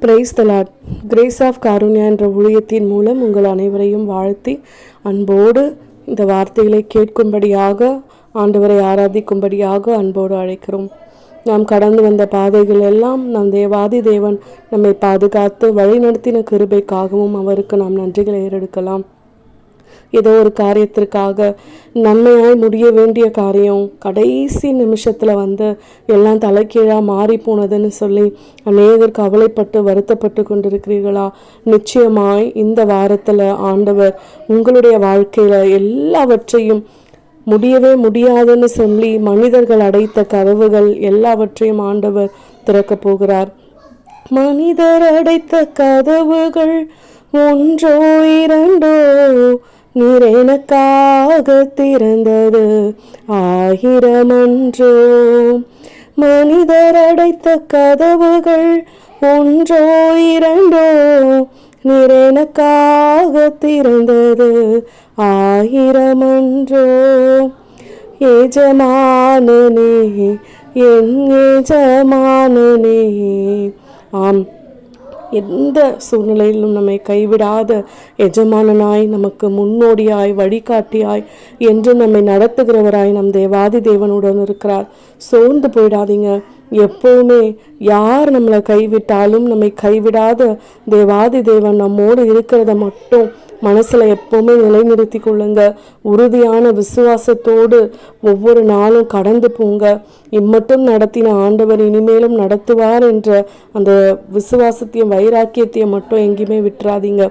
Price the Lord. Grace of Karunya என்ற ஊழியத்தின் மூலம் உங்கள் அனைவரையும் வாழ்த்தி அன்போடு இந்த வார்த்தைகளை கேட்கும்படியாக, ஆண்டவரை ஆராதிக்கும்படியாக அன்போடு அழைக்கிறோம். நாம் கடந்து வந்த பாதைகள் எல்லாம் நம் தேவாதி தேவன் நம்மை பாதுகாத்து வழிநடத்தின கிருபைக்காகவும் அவருக்கு நாம் நன்றிகளை ஏறெடுக்கலாம். ஏதோ ஒரு காரியத்திற்காக நன்மையாய் முடிய வேண்டிய காரியம் கடைசி நிமிஷத்தில் எல்லாம் தலைக்கீழாக மாறி போனதுன்னு சொல்லி அநேகர் கவலைப்பட்டு வருத்தப்பட்டு கொண்டிருக்கிறீர்களா? நிச்சயமாய் இந்த வாரத்தில் ஆண்டவர் உங்களுடைய வாழ்க்கையில் எல்லாவற்றையும் முடியவே முடியாதுன்னு சொல்லி மனிதர்கள் அடைத்த கதவுகள் எல்லாவற்றையும் ஆண்டவர் திறக்க போகிறார். மனிதர் அடைத்த கதவுகள் ஒன்றோ இரண்டோ, நீர் எனக்காக திறந்தது ஆயிரமன்றோ. மனிதர் அடைத்த கதவுகள் ஒன்றோ இரண்டோ, நீர் எனக்காக திறந்தது ஆயிரமன்றோ. எஜமானனே, என் எஜமானனே. ஆம், எந்த சூழ்நிலையிலும் நம்மை கைவிடாத எஜமானனாய், நமக்கு முன்னோடியாய், வழிகாட்டியாய், என்று நம்மை நடத்துகிறவராய் நம் தேவாதி தேவனுடன் இருக்கிறார். சோர்ந்து போயிடாதீங்க. எப்பவுமே யார் நம்மளை கைவிட்டாலும் நம்மை கைவிடாத தேவாதி தேவன் நம்மோடு இருக்கிறத மட்டும் மனசுல எப்பவுமே நிலைநிறுத்தி கொள்ளுங்க. உறுதியான விசுவாசத்தோடு ஒவ்வொரு நாளும் கடந்து போங்க. இம்மட்டும் நடத்தின ஆண்டவர் இனிமேலும் நடத்துவார் என்ற அந்த விசுவாசத்தையும் வைராக்கியத்தையும் மட்டும் எங்கேயுமே விட்டுறாதீங்க.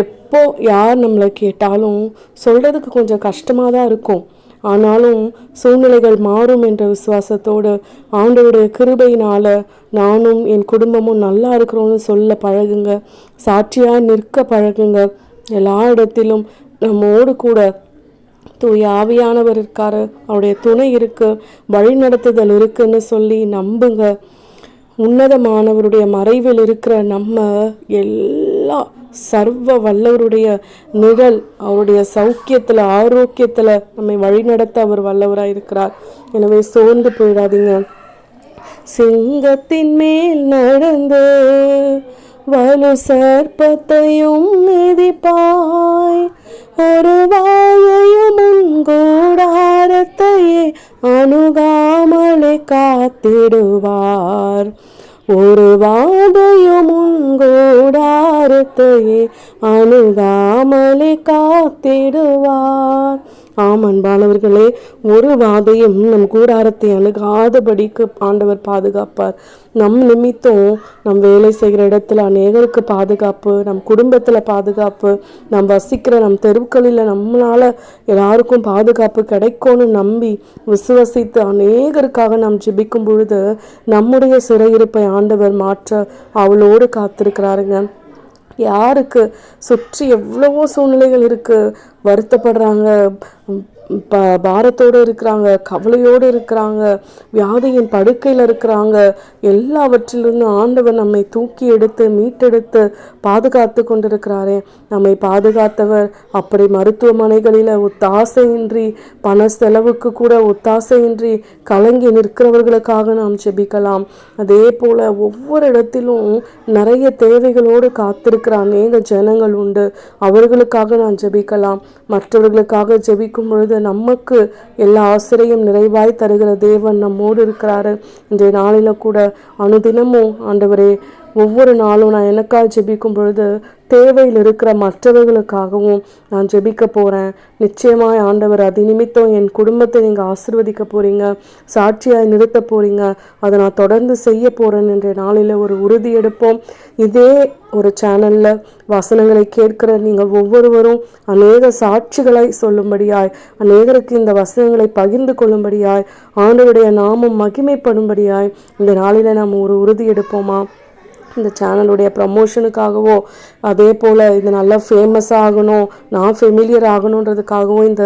எப்போ யார் நம்மளை கேட்டாலும் சொல்றதுக்கு கொஞ்சம் கஷ்டமாக தான் இருக்கும். ஆனாலும் சூழ்நிலைகள் மாறும் என்ற விசுவாசத்தோடு ஆண்டவருடைய கிருபையினால நானும் என் குடும்பமும் நல்லா இருக்கிறோன்னு சொல்ல பழகுங்க. சாட்சியாக நிற்க பழகுங்க. எல்லா இடத்திலும் நம்மோடு கூட தூய ஆவியானவர் இருக்காரு, அவருடைய துணை இருக்கு, வழிநடத்துதல் இருக்குன்னு சொல்லி நம்புங்க. உன்னதமானவருடைய மறைவில் இருக்கிற நம்ம எல்லா சர்வ வல்லவருடைய நிழல், அவருடைய சௌக்கியத்தில் ஆரோக்கியத்தில் நம்மை வழிநடத்த அவர் வல்லவராக இருக்கிறார். எனவே சோர்ந்து போயிடாதீங்க. சிங்கத்தின் மேல் நடந்து வலு சர்ப்பத்தையும் மிதிப்பாய், ஒரு வாயையும் முன்கூடாரத்தையே அணுகாமலே காத்திடுவார். ஒரு வாதையும் முன்கூடாரத்தையே அணுகாமலே காத்திடுவார். ஆம் அன்பானவர்களே, ஒரு வாதையும் நம் கூடாரத்தை அணுகாதபடிக்கு ஆண்டவர் பாதுகாப்பார். நம் நிமித்தம் நம் வேலை செய்கிற இடத்துல அநேகருக்கு பாதுகாப்பு, நம் குடும்பத்தில் பாதுகாப்பு, நம் வசிக்கிற நம் தெருக்களில் நம்மளால் எல்லாருக்கும் பாதுகாப்பு கிடைக்கும்னு நம்பி விசுவசித்து அநேகருக்காக நாம் ஜெபிக்கும் பொழுது நம்முடைய சிறையிருப்பை ஆண்டவர் மாற்ற அவளோடு காத்திருக்கிறாருங்க. யாருக்கு சுற்றி எவ்வளவோ சூழ்நிலைகள் இருக்குது, வருத்தப்படுறாங்க, பாரத்தோடு இருக்கிறாங்க, கவலையோடு இருக்கிறாங்க, வியாதியின் படுக்கையில் இருக்கிறாங்க. எல்லாவற்றிலிருந்து ஆண்டவர் நம்மை தூக்கி எடுத்து மீட்டெடுத்து பாதுகாத்து கொண்டிருக்கிறாரே. நம்மை பாதுகாத்தவர் அப்படி மருத்துவமனைகளில் ஒத்தாசையின்றி, பண செலவுக்கு கூட ஒத்தாசையின்றி கலங்கி நிற்கிறவர்களுக்காக நாம் ஜெபிக்கலாம். அதே போல் ஒவ்வொரு இடத்திலும் நிறைய தேவைகளோடு காத்திருக்கிற அநேக ஜனங்கள் உண்டு. அவர்களுக்காக நான் ஜெபிக்கலாம். மற்றவர்களுக்காக ஜெபிக்கும் பொழுது நமக்கு எல்லா ஆசிரியம் நிறைவாய் தருகிற தேவன் நம்மோடு இருக்கிறாரு. இன்றைய நாளில் கூட அனுதினமும் ஆண்டவரே, ஒவ்வொரு நாளும் நான் எனக்காக ஜெபிக்கும் பொழுது தேவையில் இருக்கிற மற்றவர்களுக்காகவும் நான் ஜெபிக்க போகிறேன். நிச்சயமாய் ஆண்டவர் அது நிமித்தம் என் குடும்பத்தை நீங்கள் ஆசீர்வதிக்க போகிறீங்க, சாட்சியாய் நிறுத்த போகிறீங்க. அதை நான் தொடர்ந்து செய்ய போகிறேன் என்ற நாளில் ஒரு உறுதி எடுப்போம். இதே ஒரு சேனலில் வசனங்களை கேட்கிற நீங்கள் ஒவ்வொருவரும் அநேக சாட்சிகளை சொல்லும்படியாய், அநேகருக்கு இந்த வசனங்களை பகிர்ந்து கொள்ளும்படியாய், ஆண்டவருடைய நாமம் மகிமைப்படும்படியாய் இந்த நாளில் நாம் ஒரு உறுதி எடுப்போமா? இந்த சேனலுடைய ப்ரமோஷனுக்காகவோ, அதே போல் இது நல்லா ஃபேமஸ் ஆகணும், நான் ஃபெமிலியர் ஆகணுன்றதுக்காகவும் இந்த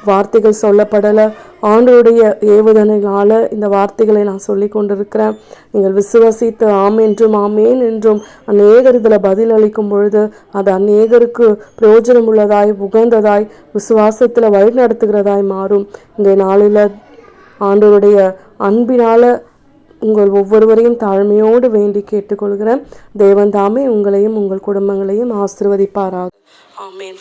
வார்த்தைகள் சொல்லப்படலை. ஆண்டவருடைய ஏவுதனைகளால் இந்த வார்த்தைகளை நான் சொல்லி கொண்டிருக்கிறேன். நீங்கள் விசுவாசித்து ஆம் என்றும் ஆமேன் என்றும் அநேகர் இதில் பதில் அளிக்கும் பொழுது அது அநேகருக்கு பிரயோஜனம் உள்ளதாய், உகந்ததாய், விசுவாசத்தில் வழி நடத்துகிறதாய் மாறும். இந்த நாளில் ஆண்டவருடைய அன்பினால் உங்கள் ஒவ்வொருவரையும் தாழ்மையோடு வேண்டி கேட்டுக்கொள்கிறேன். தேவன் தாமே உங்களையும் உங்கள் குடும்பங்களையும் ஆசீர்வதிப்பாராக. ஆமென்.